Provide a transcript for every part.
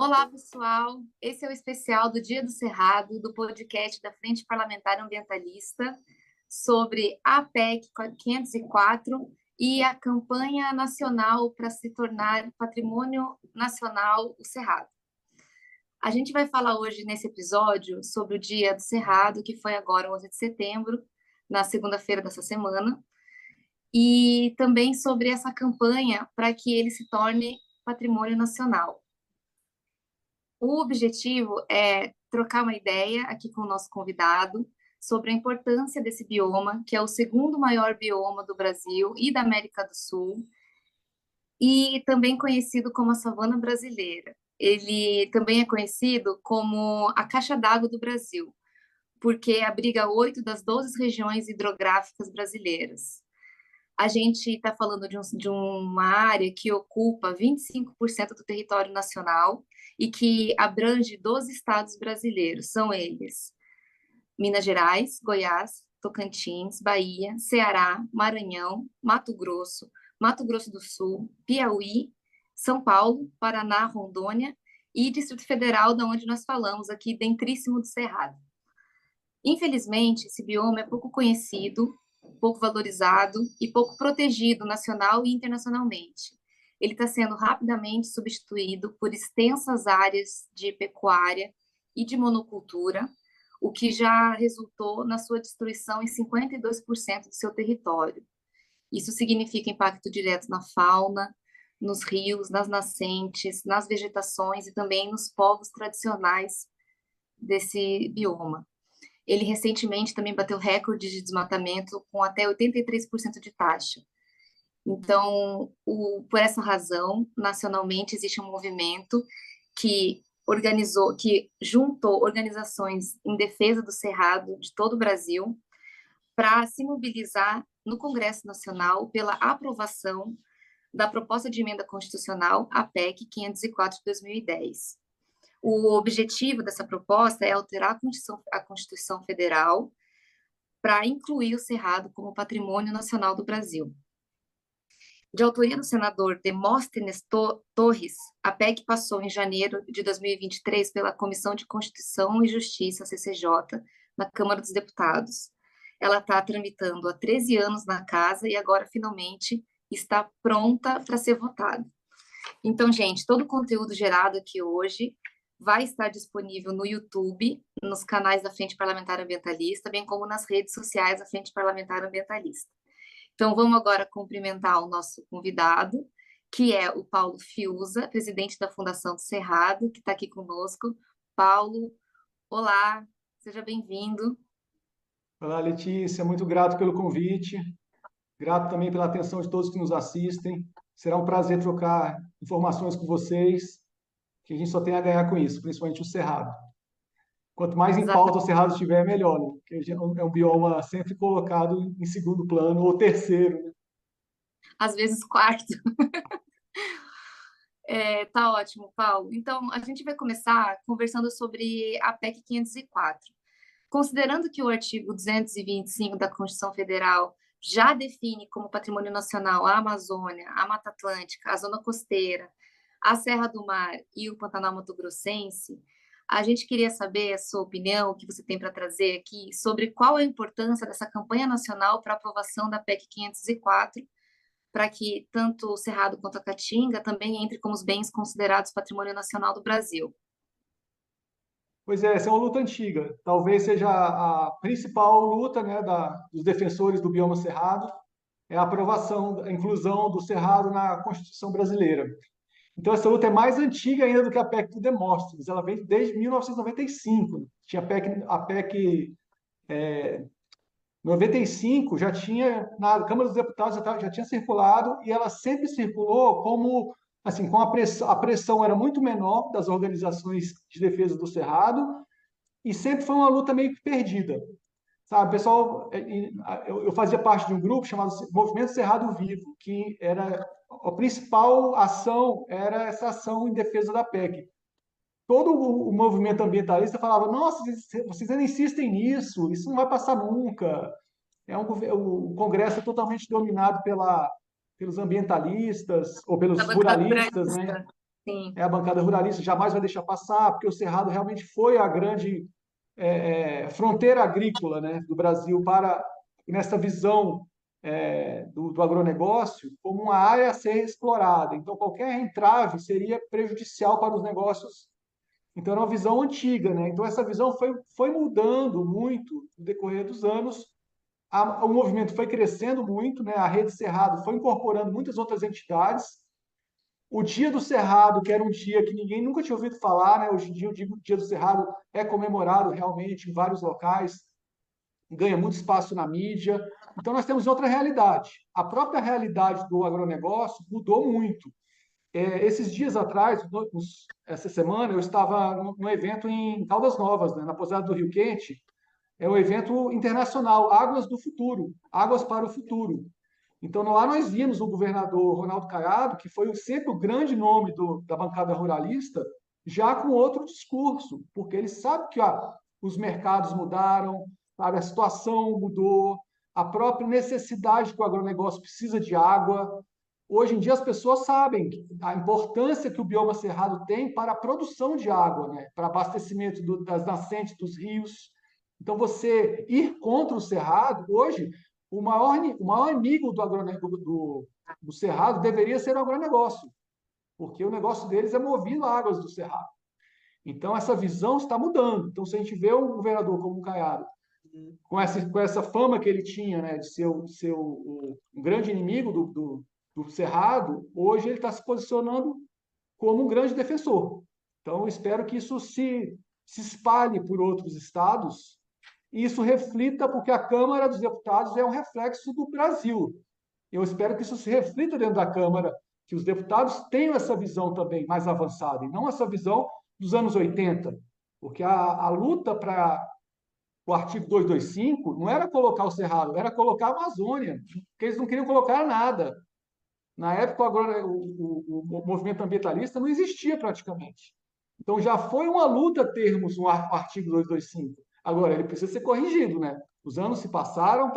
Olá, pessoal. Esse é o especial do Dia do Cerrado, do podcast da Frente Parlamentar Ambientalista, sobre a PEC 504 e a campanha nacional para se tornar patrimônio nacional o Cerrado. A gente vai falar hoje nesse episódio sobre o Dia do Cerrado, que foi agora, 11 de setembro, na segunda-feira dessa semana, e também sobre essa campanha para que ele se torne patrimônio nacional. O objetivo é trocar uma ideia aqui com o nosso convidado sobre a importância desse bioma, que é o segundo maior bioma do Brasil e da América do Sul, e também conhecido como a savana brasileira. Ele também é conhecido como a caixa d'água do Brasil, porque abriga 8 das 12 regiões hidrográficas brasileiras. A gente está falando de uma área que ocupa 25% do território nacional e que abrange 12 estados brasileiros. São eles: Minas Gerais, Goiás, Tocantins, Bahia, Ceará, Maranhão, Mato Grosso do Sul, Piauí, São Paulo, Paraná, Rondônia e Distrito Federal, da onde nós falamos, aqui dentríssimo do Cerrado. Infelizmente, esse bioma é pouco conhecido, pouco valorizado e pouco protegido nacional e internacionalmente. Ele está sendo rapidamente substituído por extensas áreas de pecuária e de monocultura, o que já resultou na sua destruição em 52% do seu território. Isso significa impacto direto na fauna, nos rios, nas nascentes, nas vegetações e também nos povos tradicionais desse bioma. Ele recentemente também bateu recorde de desmatamento com até 83% de taxa. Então, por essa razão, nacionalmente existe um movimento que juntou organizações em defesa do Cerrado de todo o Brasil para se mobilizar no Congresso Nacional pela aprovação da proposta de emenda constitucional, a PEC 504 de 2010. O objetivo dessa proposta é alterar a Constituição Federal para incluir o Cerrado como patrimônio nacional do Brasil. De autoria do senador Demóstenes Torres, a PEC passou em janeiro de 2023 pela Comissão de Constituição e Justiça, CCJ, na Câmara dos Deputados. Ela está tramitando há 13 anos na casa e agora, finalmente, está pronta para ser votada. Então, gente, todo o conteúdo gerado aqui hoje vai estar disponível no YouTube, nos canais da Frente Parlamentar Ambientalista, bem como nas redes sociais da Frente Parlamentar Ambientalista. Então, vamos agora cumprimentar o nosso convidado, que é o Paulo Fiuza, presidente da Fundação do Cerrado, que está aqui conosco. Paulo, olá, seja bem-vindo. Olá, Letícia, muito grato pelo convite, grato também pela atenção de todos que nos assistem. Será um prazer trocar informações com vocês, que a gente só tem a ganhar com isso, principalmente o Cerrado. Quanto mais em pauta o Cerrado estiver, melhor, né? Porque é um bioma sempre colocado em segundo plano ou terceiro, né? Às vezes quarto. Tá ótimo, Paulo. Então, a gente vai começar conversando sobre a PEC 504. Considerando que o artigo 225 da Constituição Federal já define como patrimônio nacional a Amazônia, a Mata Atlântica, a Zona Costeira, a Serra do Mar e o Pantanal Mato-Grossense, a gente queria saber a sua opinião, o que você tem para trazer aqui, sobre qual a importância dessa campanha nacional para a aprovação da PEC 504, para que tanto o Cerrado quanto a Caatinga também entre como os bens considerados patrimônio nacional do Brasil. Pois é, essa é uma luta antiga. Talvez seja a principal luta, né, dos defensores do bioma Cerrado, é a aprovação, a inclusão do Cerrado na Constituição brasileira. Então, essa luta é mais antiga ainda do que a PEC do Demóstenes. Ela vem desde 1995. Tinha a PEC 95, já tinha, na Câmara dos Deputados, já tinha circulado, e ela sempre circulou como, assim, com a pressão era muito menor das organizações de defesa do Cerrado, e sempre foi uma luta meio que perdida. Sabe, pessoal, eu fazia parte de um grupo chamado Movimento Cerrado Vivo, que era a principal ação era essa ação em defesa da PEC. Todo o movimento ambientalista falava: nossa, vocês ainda insistem nisso, isso não vai passar nunca. O Congresso é totalmente dominado pelos ambientalistas ou pelos ruralistas, né? sim, A bancada ruralista jamais vai deixar passar, porque o Cerrado realmente foi a grande fronteira agrícola, né, do Brasil para nessa visão do agronegócio como uma área a ser explorada. Então, qualquer entrave seria prejudicial para os negócios. Então, era uma visão antiga, né? Então, essa visão foi mudando muito no decorrer dos anos. O movimento foi crescendo muito, né? A Rede Cerrado foi incorporando muitas outras entidades. O Dia do Cerrado, que era um dia que ninguém nunca tinha ouvido falar, né? Hoje em dia, o Dia do Cerrado é comemorado realmente em vários locais, ganha muito espaço na mídia. Então, nós temos outra realidade. A própria realidade do agronegócio mudou muito. Esses dias atrás, essa semana, eu estava num evento em Caldas Novas, né? Na Pousada do Rio Quente. É um evento internacional, Águas do Futuro, Águas para o Futuro. Então, lá nós vimos o governador Ronaldo Caiado, que foi sempre o grande nome da bancada ruralista, já com outro discurso, porque ele sabe que os mercados mudaram, sabe, a situação mudou, a própria necessidade que o agronegócio precisa de água. Hoje em dia, as pessoas sabem a importância que o bioma cerrado tem para a produção de água, né, para abastecimento das nascentes dos rios. Então, você ir contra o cerrado, hoje, o maior amigo do Cerrado deveria ser o agronegócio, porque o negócio deles é movido a águas do Cerrado. Então, essa visão está mudando. Então, se a gente vê um governador como o Caiado, com essa fama que ele tinha, né, de ser um grande inimigo do Cerrado, hoje ele está se posicionando como um grande defensor. Então, eu espero que isso se espalhe por outros estados e isso reflita, porque a Câmara dos Deputados é um reflexo do Brasil. Eu espero que isso se reflita dentro da Câmara, que os deputados tenham essa visão também mais avançada, e não essa visão dos anos 80, porque a luta para o artigo 225 não era colocar o Cerrado, era colocar a Amazônia, porque eles não queriam colocar nada. Na época, agora, o movimento ambientalista não existia praticamente. Então, já foi uma luta termos um artigo 225. Agora, ele precisa ser corrigido, né? Os anos se passaram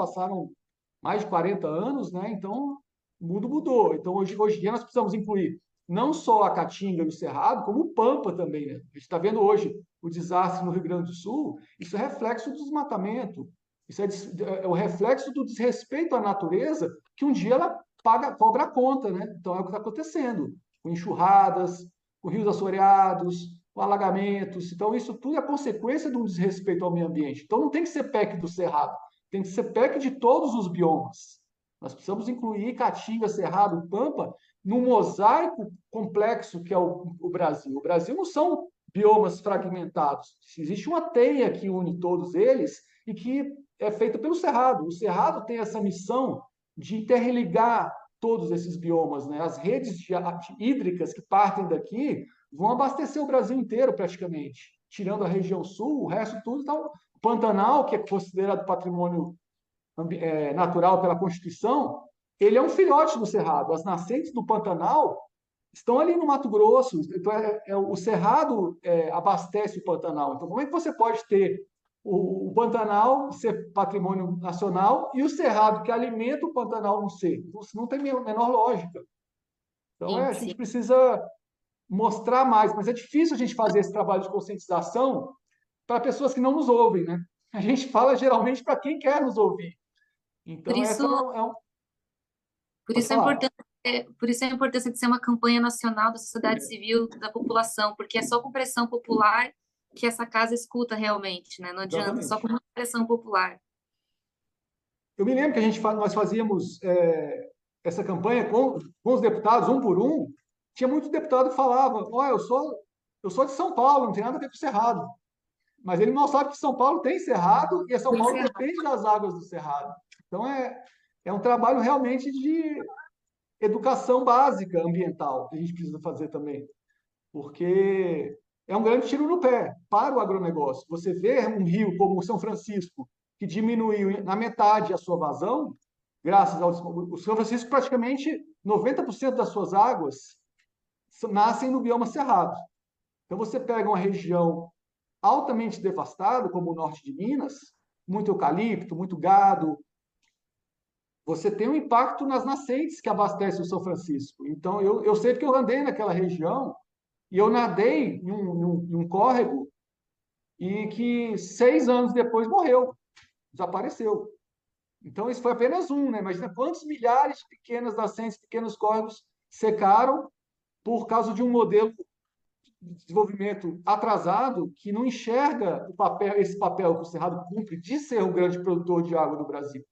mais de 40 anos, né? Então, o mundo mudou. Então, hoje em dia, nós precisamos incluir não só a Caatinga e o Cerrado, como o Pampa também, né? A gente está vendo hoje o desastre no Rio Grande do Sul, isso é reflexo do desmatamento, isso é o reflexo do desrespeito à natureza, que um dia ela cobra a conta, né? Então, é o que está acontecendo, com enxurradas, com rios assoreados, com alagamentos. Então, isso tudo é consequência de um desrespeito ao meio ambiente. Então, não tem que ser PEC do Cerrado, tem que ser PEC de todos os biomas. Nós precisamos incluir Caatinga, Cerrado, Pampa num mosaico complexo que é o Brasil. O Brasil não são biomas fragmentados. Existe uma teia que une todos eles e que é feita pelo Cerrado. O Cerrado tem essa missão de interligar todos esses biomas, né? As redes hídricas que partem daqui vão abastecer o Brasil inteiro praticamente, tirando a região sul, o resto tudo está. O Pantanal, que é considerado patrimônio natural pela Constituição, ele é um filhote do Cerrado. As nascentes do Pantanal estão ali no Mato Grosso. Então, o Cerrado abastece o Pantanal. Então, como é que você pode ter o Pantanal ser patrimônio nacional e o Cerrado, que alimenta o Pantanal, não ser? Isso não tem a menor lógica. Então, sim, a sim. gente precisa mostrar mais, mas é difícil a gente fazer esse trabalho de conscientização para pessoas que não nos ouvem, né? A gente fala geralmente para quem quer nos ouvir. Por Então, essa isso, por pode isso falar. por isso a importância de ser uma campanha nacional da sociedade civil, da população, porque é só com pressão popular que essa casa escuta realmente, né? Não adianta, só com Exatamente. muita pressão popular. Eu me lembro que nós fazíamos essa campanha com os deputados, um por um. Tinha muito deputado que falava: Ó, eu sou de São Paulo, não tem nada a ver com o Cerrado. Mas ele mal sabe que São Paulo tem Cerrado e São Paulo depende das águas do Cerrado. Então, é um trabalho realmente de educação básica ambiental que a gente precisa fazer também, porque é um grande tiro no pé para o agronegócio. Você vê um rio como o São Francisco, que diminuiu na metade a sua vazão, graças ao. O São Francisco, praticamente 90% das suas águas nascem no bioma cerrado. Então, você pega uma região altamente devastada, como o norte de Minas, muito eucalipto, muito gado, você tem um impacto nas nascentes que abastecem o São Francisco. Então, eu sei que eu andei naquela região E eu nadei em um córrego e que 6 anos depois morreu, desapareceu. Então, isso foi apenas um, né? Imagina quantos milhares de pequenas nascentes, pequenos córregos secaram por causa de um modelo de desenvolvimento atrasado que não enxerga esse papel que o Cerrado cumpre de ser o grande produtor de água do Brasil.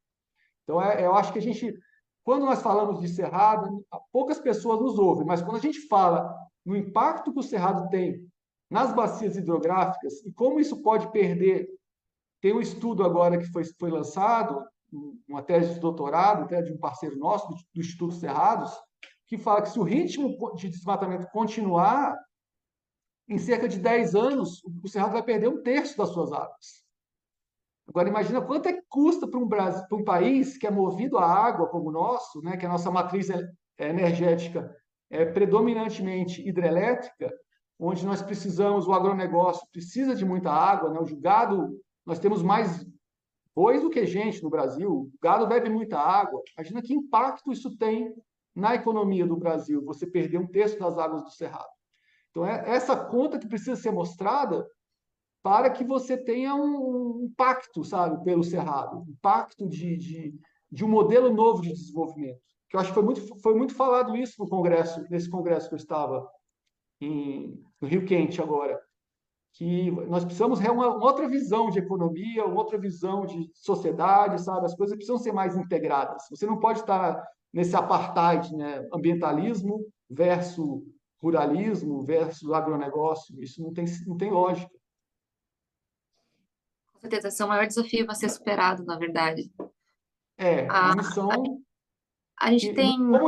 Então, eu acho que a gente, quando nós falamos de Cerrado, poucas pessoas nos ouvem, mas quando a gente fala no impacto que o Cerrado tem nas bacias hidrográficas e como isso pode perder, tem um estudo agora que foi lançado, uma tese de doutorado, até de um parceiro nosso, do Instituto Cerrados, que fala que se o ritmo de desmatamento continuar, em cerca de 10 anos, o Cerrado vai perder um terço das suas águas. Agora, imagina quanto é que custa para para um país que é movido à água como o nosso, né, que a nossa matriz energética é predominantemente hidrelétrica, onde nós precisamos, o agronegócio precisa de muita água, né, o gado, nós temos mais bois do que gente no Brasil, o gado bebe muita água. Imagina que impacto isso tem na economia do Brasil, você perder um terço das águas do Cerrado. Então, é essa conta que precisa ser mostrada para que você tenha um pacto, sabe, pelo Cerrado, um pacto de um modelo novo de desenvolvimento. Que eu acho que foi muito falado isso no Congresso, nesse Congresso que eu estava no Rio Quente agora, que nós precisamos ter uma outra visão de economia, uma outra visão de sociedade, sabe? As coisas precisam ser mais integradas. Você não pode estar nesse apartheid, né? Ambientalismo versus ruralismo versus agronegócio. Isso não tem lógica. Com certeza, esse é o maior desafio a ser superado, na verdade. É A, uma missão a gente que tem a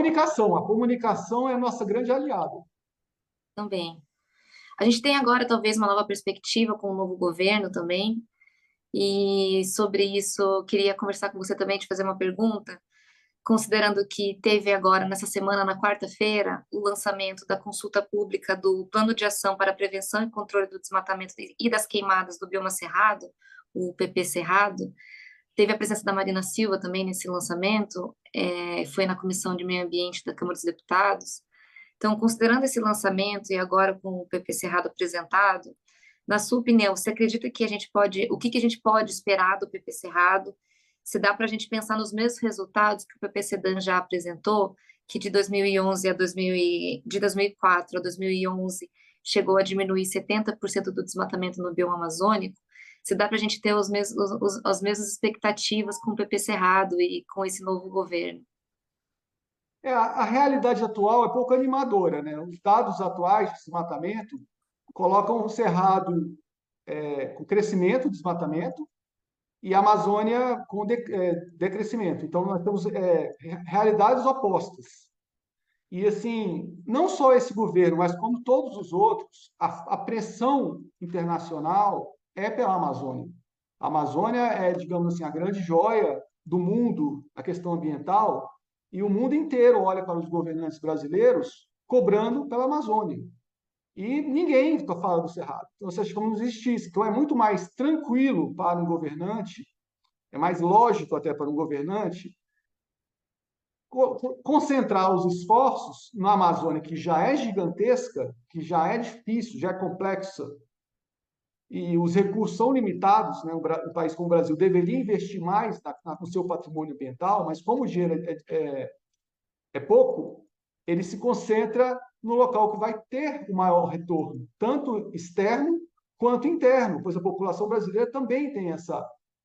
comunicação é a nossa grande aliada. também. A gente tem agora talvez uma nova perspectiva com o novo governo também. E sobre isso, eu queria conversar com você também, te fazer uma pergunta, considerando que teve agora, nessa semana, na quarta-feira, o lançamento da consulta pública do Plano de Ação para a Prevenção e Controle do Desmatamento e das Queimadas do Bioma Cerrado, o PP Cerrado. Teve a presença da Marina Silva também nesse lançamento, foi na Comissão de Meio Ambiente da Câmara dos Deputados. Então, considerando esse lançamento e agora com o PP Cerrado apresentado, na sua opinião, você acredita que a gente pode, o que que a gente pode esperar do PP Cerrado? Se dá para a gente pensar nos mesmos resultados que o PP Sedan já apresentou, que de 2011 a 2000 de 2004 a 2011 chegou a diminuir 70% do desmatamento no bioma amazônico, se dá para a gente ter as mesmas expectativas com o PP Cerrado e com esse novo governo. A realidade atual é pouco animadora, né? Os dados atuais de desmatamento colocam o Cerrado com crescimento, desmatamento, e a Amazônia com decrescimento. Então, nós temos realidades opostas. E, assim, não só esse governo, mas como todos os outros, a pressão internacional é pela Amazônia. A Amazônia é, digamos assim, a grande joia do mundo na questão ambiental, e o mundo inteiro olha para os governantes brasileiros cobrando pela Amazônia. E ninguém está falando do Cerrado. Então, você acha que não existisse. Então, é muito mais tranquilo para um governante, é mais lógico até para um governante, concentrar os esforços na Amazônia, que já é gigantesca, que já é difícil, já é complexa, e os recursos são limitados, né? Um país como o Brasil deveria investir mais no seu patrimônio ambiental, mas como o dinheiro é pouco, ele se concentra no local que vai ter o maior retorno, tanto externo quanto interno, pois a população brasileira também tem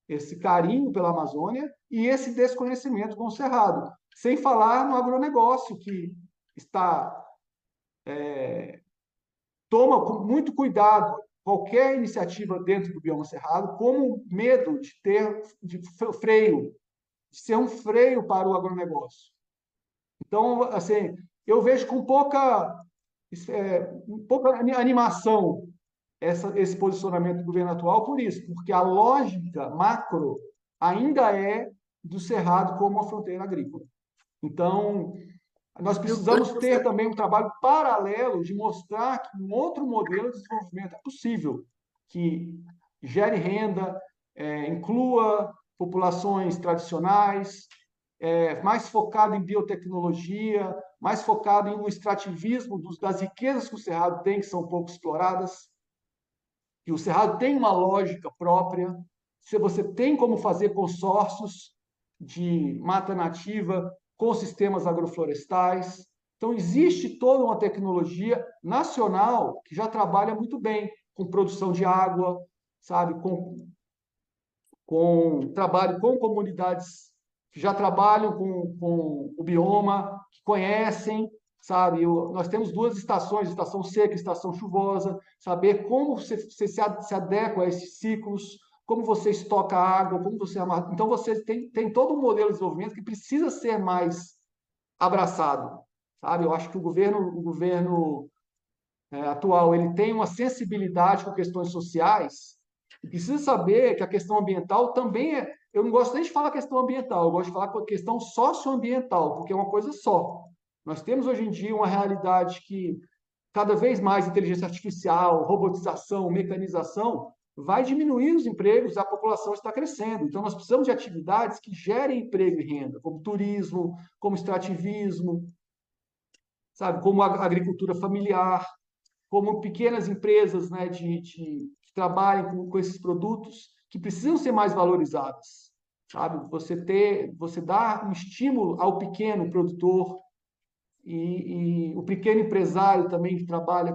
esse carinho pela Amazônia e esse desconhecimento com o Cerrado. Sem falar no agronegócio, que está toma com muito cuidado qualquer iniciativa dentro do bioma cerrado, como medo de ter freio, de ser um freio para o agronegócio. Então, assim, eu vejo com pouca animação esse posicionamento do governo atual por isso, porque a lógica macro ainda é do cerrado como uma fronteira agrícola. Então, nós precisamos ter também um trabalho paralelo de mostrar que um outro modelo de desenvolvimento é possível, que gere renda, inclua populações tradicionais, mais focado em biotecnologia, mais focado no extrativismo das riquezas que o Cerrado tem, que são pouco exploradas, que o Cerrado tem uma lógica própria. Se você tem como fazer consórcios de mata nativa com sistemas agroflorestais. Então, existe toda uma tecnologia nacional que já trabalha muito bem com produção de água, sabe, com trabalho com comunidades que já trabalham com o bioma, que conhecem, sabe? Nós temos duas estações, estação seca e estação chuvosa, saber como você se adequa a esses ciclos, como você estoca água, como você amarra. Então, você tem todo um modelo de desenvolvimento que precisa ser mais abraçado, sabe? Eu acho que o governo atual ele tem uma sensibilidade com questões sociais e precisa saber que a questão ambiental também é. Eu não gosto nem de falar questão ambiental, eu gosto de falar com a questão socioambiental, porque é uma coisa só. Nós temos hoje em dia uma realidade que cada vez mais inteligência artificial, robotização, mecanização vai diminuir os empregos, a população está crescendo. Então, nós precisamos de atividades que gerem emprego e renda, como turismo, como extrativismo, sabe, como a agricultura familiar, como pequenas empresas, né, que trabalhem com esses produtos que precisam ser mais valorizadas, sabe? Você dá um estímulo ao pequeno produtor e o pequeno empresário também que trabalha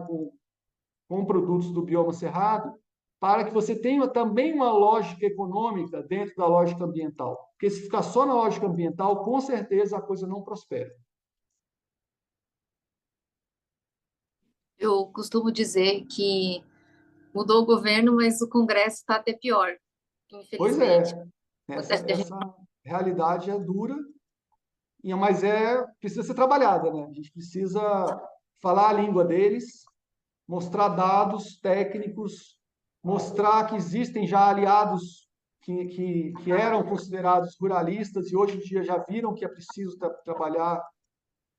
com produtos do bioma cerrado, para que você tenha também uma lógica econômica dentro da lógica ambiental. Porque se ficar só na lógica ambiental, com certeza a coisa não prospera. Eu costumo dizer que mudou o governo, mas o Congresso está até pior, Pois é, infelizmente. essa, essa realidade é dura, mas precisa ser trabalhada, né? A gente precisa falar a língua deles, mostrar dados técnicos, mostrar que existem já aliados que eram considerados ruralistas e hoje em dia já viram que é preciso trabalhar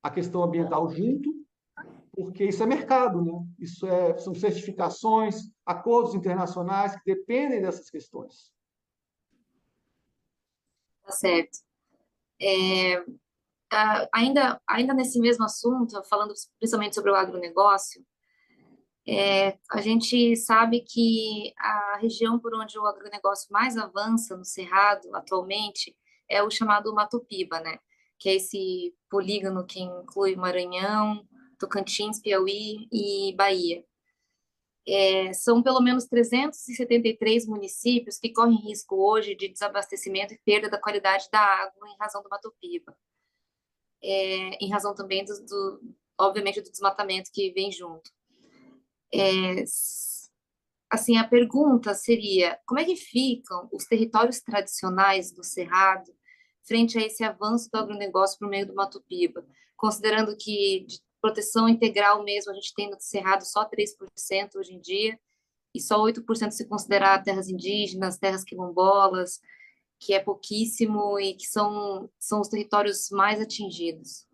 a questão ambiental junto, porque isso é mercado, né? São certificações, acordos internacionais que dependem dessas questões. Tá certo. Ainda nesse mesmo assunto, falando principalmente sobre o agronegócio, a gente sabe que a região por onde o agronegócio mais avança no Cerrado atualmente é o chamado Mato Piba, né? Que é esse polígono que inclui Maranhão, Tocantins, Piauí e Bahia. São pelo menos 373 municípios que correm risco hoje de desabastecimento e perda da qualidade da água em razão do Mato Piba, em razão também obviamente, do desmatamento que vem junto. É, assim, a pergunta seria: como é que ficam os territórios tradicionais do Cerrado frente a esse avanço do agronegócio por meio do Mato Piba, considerando que de proteção integral mesmo a gente tem no Cerrado só 3% hoje em dia, e só 8% se considerar terras indígenas, terras quilombolas, que é pouquíssimo e que são os territórios mais atingidos.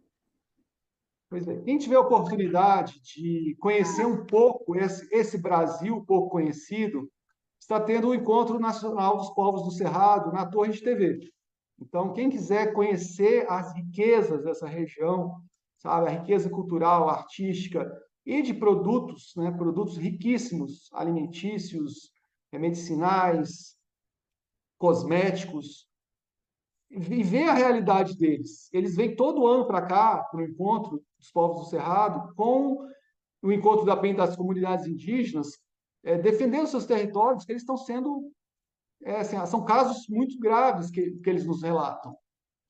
Pois é, quem tiver a oportunidade de conhecer um pouco esse Brasil pouco conhecido, está tendo o Encontro Nacional dos Povos do Cerrado na Torre de TV. Então, quem quiser conhecer as riquezas dessa região, sabe, a riqueza cultural, artística e de produtos, né, produtos riquíssimos, alimentícios, medicinais, cosméticos, e ver a realidade deles. Eles vêm todo ano para cá, para o encontro dos povos do Cerrado, com o encontro das comunidades indígenas, defendendo seus territórios, que eles estão sendo, assim, são casos muito graves que eles nos relatam,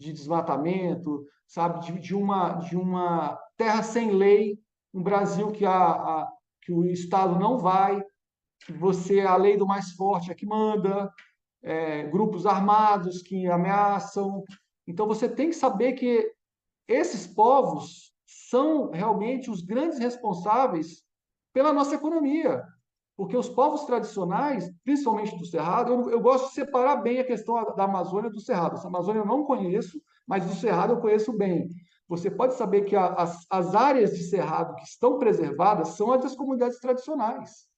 de desmatamento, sabe, de uma terra sem lei, um Brasil que o Estado não vai, que a lei do mais forte é que manda, grupos armados que ameaçam. Então, você tem que saber que esses povos são realmente os grandes responsáveis pela nossa economia. Porque os povos tradicionais, principalmente do Cerrado, eu gosto de separar bem a questão da Amazônia do Cerrado. Essa Amazônia eu não conheço, mas do Cerrado eu conheço bem. Você pode saber que as áreas de Cerrado que estão preservadas são as das comunidades tradicionais.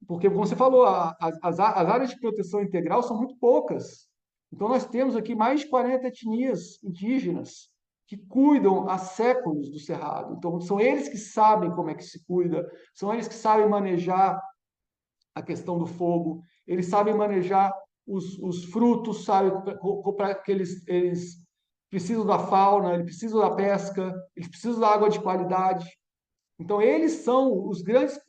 Porque, como você falou, as áreas de proteção integral são muito poucas. Então, nós temos aqui mais de 40 etnias indígenas que cuidam há séculos do cerrado. Então, são eles que sabem como é que se cuida, são eles que sabem manejar a questão do fogo, eles sabem manejar os frutos, sabem que eles precisam da fauna, eles precisam da pesca, eles precisam da água de qualidade. Então, eles são os grandes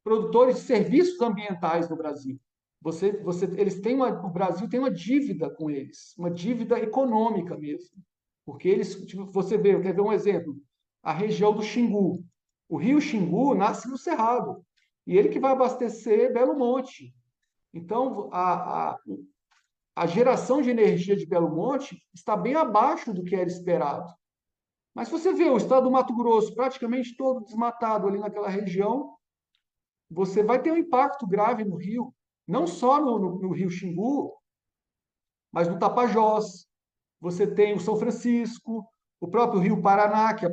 produtores de serviços ambientais no Brasil. O Brasil tem uma dívida com eles, uma dívida econômica mesmo, porque eles, tipo, quer ver um exemplo? A região do Xingu, o rio Xingu nasce no Cerrado e ele que vai abastecer Belo Monte. Então, a geração de energia de Belo Monte está bem abaixo do que era esperado. Mas você vê o estado do Mato Grosso praticamente todo desmatado ali naquela região, você vai ter um impacto grave no rio, não só no rio Xingu, mas no Tapajós. Você tem o São Francisco, o próprio rio Paraná, que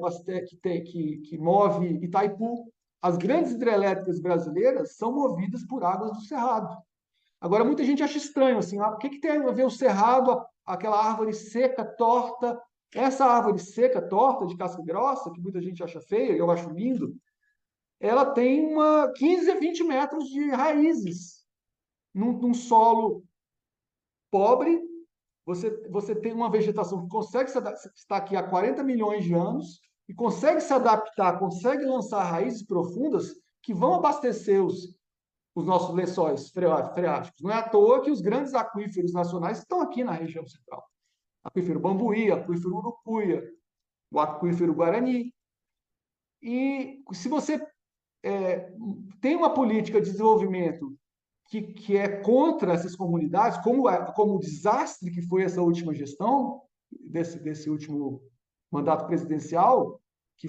move Itaipu. As grandes hidrelétricas brasileiras são movidas por águas do Cerrado. Agora, muita gente acha estranho, assim, o que tem a ver o Cerrado, aquela árvore seca, torta? Essa árvore seca, torta, de casca grossa, que muita gente acha feia, eu acho lindo, ela tem 15 a 20 metros de raízes num solo pobre. Você tem uma vegetação que consegue estar aqui há 40 milhões de anos e consegue se adaptar, consegue lançar raízes profundas que vão abastecer os nossos lençóis freáticos. Não é à toa que os grandes aquíferos nacionais estão aqui na região central. Aquífero Bambuí, aquífero Urucuia, o aquífero Guarani. E se você tem uma política de desenvolvimento que é contra essas comunidades, como o desastre que foi essa última gestão, desse último mandato presidencial, que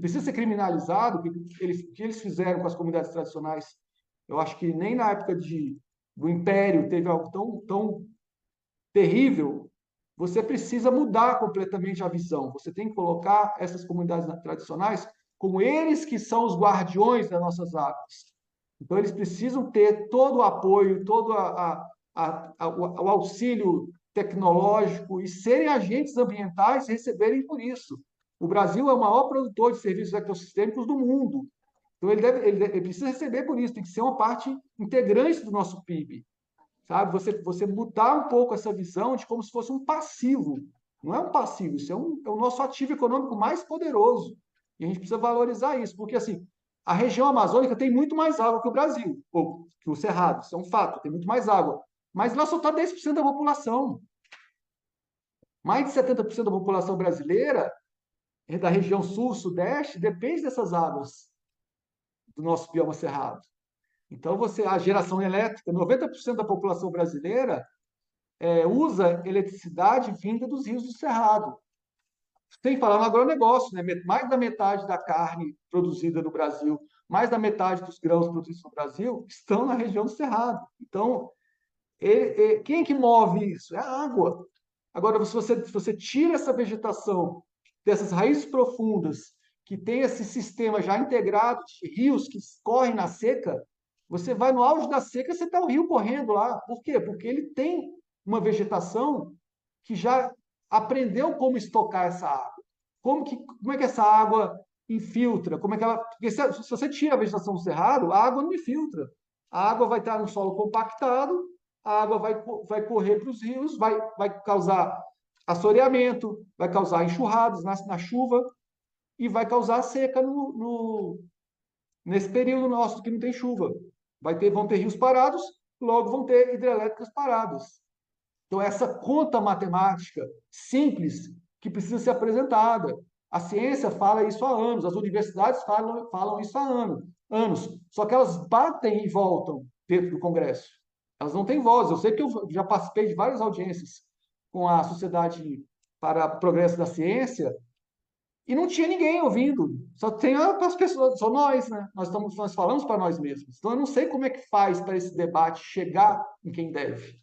precisa ser criminalizado, que eles fizeram com as comunidades tradicionais. Eu acho que nem na época do Império teve algo tão terrível. Você precisa mudar completamente a visão. Você tem que colocar essas comunidades tradicionais como eles que são os guardiões das nossas águas. Então, eles precisam ter todo o apoio, todo o auxílio tecnológico e serem agentes ambientais e receberem por isso. O Brasil é o maior produtor de serviços ecossistêmicos do mundo. Então, ele precisa receber por isso, tem que ser uma parte integrante do nosso PIB. Sabe? Você mudar um pouco essa visão de como se fosse um passivo. Não é um passivo, isso é o nosso ativo econômico mais poderoso. E a gente precisa valorizar isso, porque assim, a região amazônica tem muito mais água que o Brasil, ou que o Cerrado, isso é um fato, tem muito mais água. Mas lá só está 10% da população. Mais de 70% da população brasileira, da região sul, sudeste, depende dessas águas do nosso bioma cerrado. Então, a geração elétrica, 90% da população brasileira usa eletricidade vinda dos rios do Cerrado. Sem falar no agronegócio, né? Mais da metade da carne produzida no Brasil, mais da metade dos grãos produzidos no Brasil estão na região do Cerrado. Então, quem é que move isso? É a água. Agora, se você tira essa vegetação dessas raízes profundas, que tem esse sistema já integrado de rios que correm na seca, você vai no auge da seca, você está o rio correndo lá. Por quê? Porque ele tem uma vegetação que já aprendeu como estocar essa água. Como é que essa água infiltra? Porque se você tira a vegetação do cerrado, a água não infiltra. A água vai estar no solo compactado, a água vai correr para os rios, vai causar assoreamento, vai causar enxurradas na chuva e vai causar seca nesse período nosso que não tem chuva. Vão ter rios parados, logo vão ter hidrelétricas paradas. Então, essa conta matemática simples que precisa ser apresentada. A ciência fala isso há anos, as universidades falam isso há anos. Só que elas batem e voltam dentro do Congresso. Elas não têm voz. Eu sei que eu já participei de várias audiências com a Sociedade para o Progresso da Ciência e não tinha ninguém ouvindo. Só tem as pessoas, só nós, né? Nós falamos para nós mesmos. Então, eu não sei como é que faz para esse debate chegar em quem deve.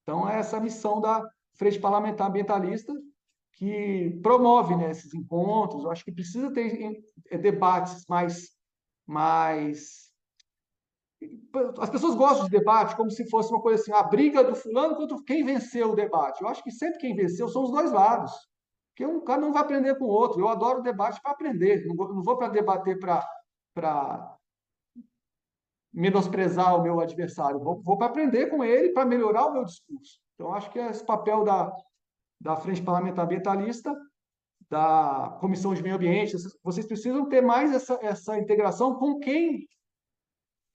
Então, é essa a missão da Frente Parlamentar Ambientalista, que promove, né, esses encontros. Eu acho que precisa ter debates mais. As pessoas gostam de debate como se fosse uma coisa assim, a briga do fulano contra quem venceu o debate. Eu acho que sempre quem venceu são os dois lados. Porque um cara não vai aprender com o outro. Eu adoro debate para aprender, não vou para debater para menosprezar o meu adversário, vou para aprender com ele, para melhorar o meu discurso. Então, acho que esse papel da Frente Parlamentar Ambientalista, da Comissão de Meio Ambiente, vocês precisam ter mais essa integração com quem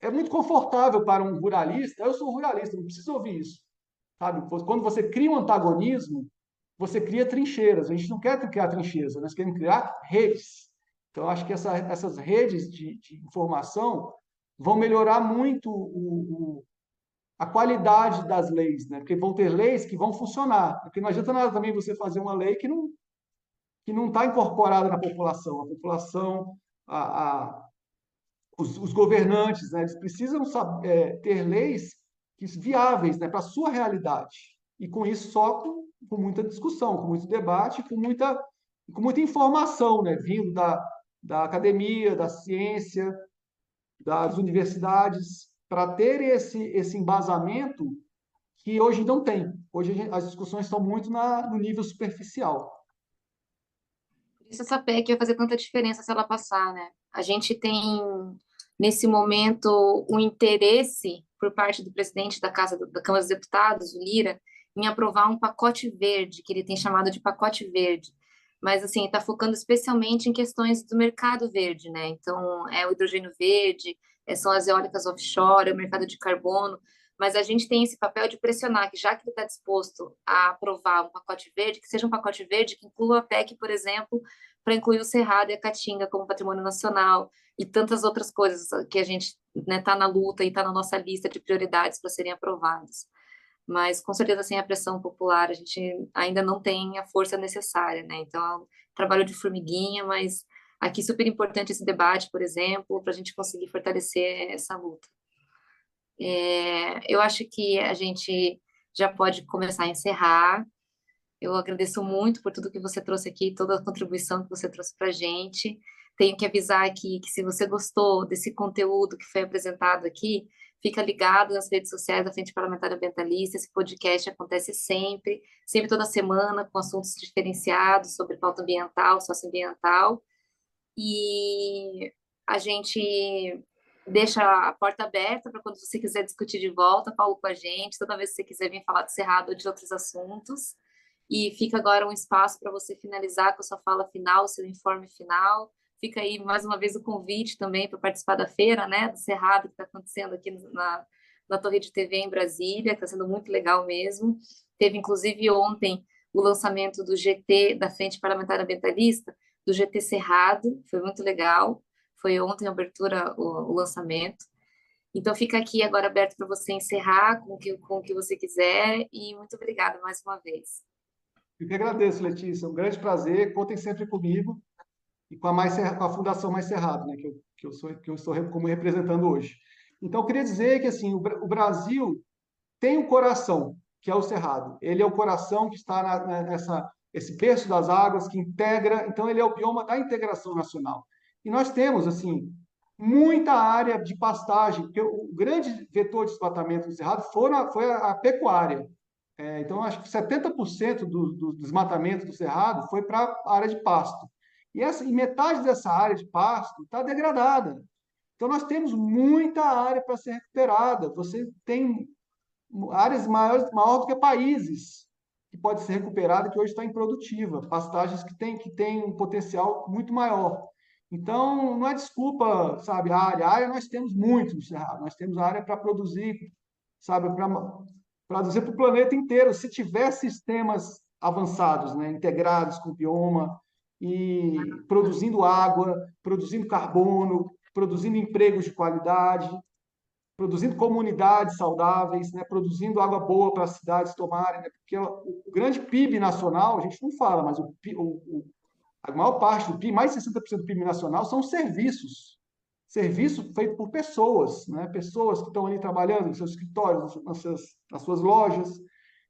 é muito confortável para um ruralista. Eu sou ruralista, não preciso ouvir isso. Sabe? Quando você cria um antagonismo, você cria trincheiras. A gente não quer criar trincheiras, nós queremos criar redes. Então, acho que essas redes de informação vão melhorar muito a qualidade das leis, né? Porque vão ter leis que vão funcionar. Porque não adianta nada também você fazer uma lei que não está incorporada na população. A população, os governantes, né? Eles precisam ter leis viáveis, né? Para a sua realidade. E com isso só com muita discussão, com muito debate, com muita informação, né? Vindo da academia, da ciência, das universidades, para ter esse embasamento que hoje não tem. Hoje as discussões estão muito no nível superficial. Por isso essa PEC vai fazer tanta diferença se ela passar, né? A gente tem, nesse momento, um interesse por parte do presidente da Câmara dos Deputados, o Lira, em aprovar um pacote verde, que ele tem chamado de pacote verde. Mas, assim, está focando especialmente em questões do mercado verde, né? Então, é o hidrogênio verde, são as eólicas offshore, é o mercado de carbono. Mas a gente tem esse papel de pressionar que, já que ele está disposto a aprovar um pacote verde, que seja um pacote verde que inclua a PEC, por exemplo, para incluir o Cerrado e a Caatinga como patrimônio nacional e tantas outras coisas que a gente, né, tá na luta e está na nossa lista de prioridades para serem aprovadas. Mas, com certeza, sem a pressão popular, a gente ainda não tem a força necessária, né? Então, é um trabalho de formiguinha, mas aqui super importante esse debate, por exemplo, para a gente conseguir fortalecer essa luta. Eu acho que a gente já pode começar a encerrar. Eu agradeço muito por tudo que você trouxe aqui, toda a contribuição que você trouxe para a gente. Tenho que avisar aqui que, se você gostou desse conteúdo que foi apresentado aqui, fica ligado nas redes sociais da Frente Parlamentar Ambientalista. Esse podcast acontece sempre toda semana, com assuntos diferenciados sobre pauta ambiental, socioambiental. E a gente deixa a porta aberta para quando você quiser discutir de volta, Paulo, com a gente, toda vez que você quiser vir falar do Cerrado ou de outros assuntos. E fica agora um espaço para você finalizar com a sua fala final, o seu informe final. Fica aí mais uma vez o convite também para participar da feira, né, do Cerrado, que está acontecendo aqui na Torre de TV em Brasília, está sendo muito legal mesmo. Teve, inclusive, ontem o lançamento do GT, da Frente Parlamentar Ambientalista, do GT Cerrado, foi muito legal. Foi ontem a abertura, o lançamento. Então, fica aqui agora aberto para você encerrar com o que você quiser, e muito obrigada mais uma vez. Eu que agradeço, Letícia. É um grande prazer. Contem sempre comigo e com a Fundação Mais Cerrado, né, que eu estou como representando hoje. Então, eu queria dizer que assim, o Brasil tem um coração, que é o Cerrado. Ele é o coração que está esse berço das águas que integra. Então, ele é o bioma da integração nacional. E nós temos assim muita área de pastagem, porque o grande vetor de desmatamento do Cerrado foi a pecuária. Então, acho que 70% do desmatamento do Cerrado foi para a área de pasto. E metade dessa área de pasto está degradada. Então, nós temos muita área para ser recuperada. Você tem áreas maior do que países que pode ser recuperada, que hoje está improdutiva. Pastagens que têm um potencial muito maior. Então, não é desculpa, sabe, a área nós temos muito no Cerrado. Nós temos área para produzir, sabe, para dizer para o planeta inteiro, se tiver sistemas avançados, né, integrados com o bioma e produzindo água, produzindo carbono, produzindo empregos de qualidade, produzindo comunidades saudáveis, né, produzindo água boa para as cidades tomarem, né, porque o grande PIB nacional, a gente não fala, mas a maior parte do PIB, mais de 60% do PIB nacional, são serviços. Serviço feito por pessoas, né? Pessoas que estão ali trabalhando nos seus escritórios, nas suas lojas.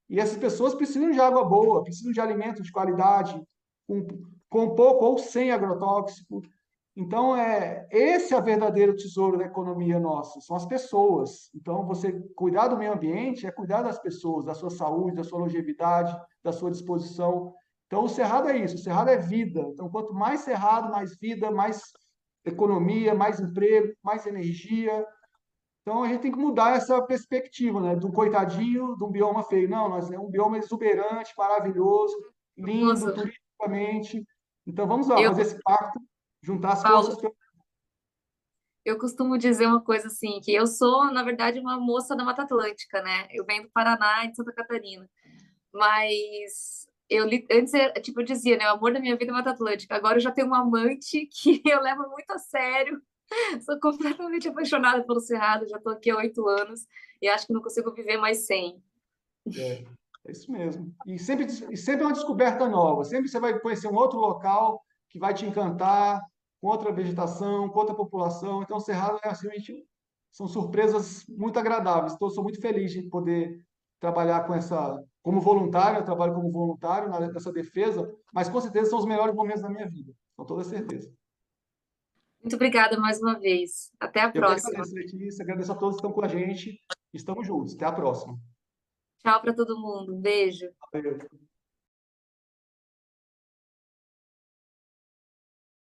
E essas pessoas precisam de água boa, precisam de alimentos de qualidade, com pouco ou sem agrotóxico. Então, esse é o verdadeiro tesouro da economia nossa, são as pessoas. Então, você cuidar do meio ambiente é cuidar das pessoas, da sua saúde, da sua longevidade, da sua disposição. Então, o Cerrado é isso, o Cerrado é vida. Então, quanto mais Cerrado, mais vida, mais economia, mais emprego, mais energia. Então, a gente tem que mudar essa perspectiva, né? Do coitadinho, de um bioma feio. Não, nós é um bioma exuberante, maravilhoso, lindo, Famoso. turisticamente. Então, vamos lá, Eu, fazer esse pacto, juntar as forças. Paulo, eu costumo dizer uma coisa assim, que eu sou, na verdade, uma moça da Mata Atlântica, né? Eu venho do Paraná e de Santa Catarina. Mas antes, tipo, eu dizia, né? O amor da minha vida é Mata Atlântica. Agora eu já tenho um amante que eu levo muito a sério. Sou completamente apaixonada pelo Cerrado, já estou aqui há 8 anos e acho que não consigo viver mais sem. É, é isso mesmo. E sempre é uma descoberta nova. Sempre você vai conhecer um outro local que vai te encantar, com outra vegetação, com outra população. Então, o Cerrado é assim, são surpresas muito agradáveis. Então, eu sou muito feliz de poder trabalhar como voluntário. Eu trabalho como voluntário nessa defesa, mas com certeza são os melhores momentos da minha vida, com toda certeza. Muito obrigada mais uma vez. Até a Eu que próxima. agradeço, Letícia, agradeço a todos que estão com a gente. Estamos juntos. Até a próxima. Tchau para todo mundo. Um beijo. Valeu.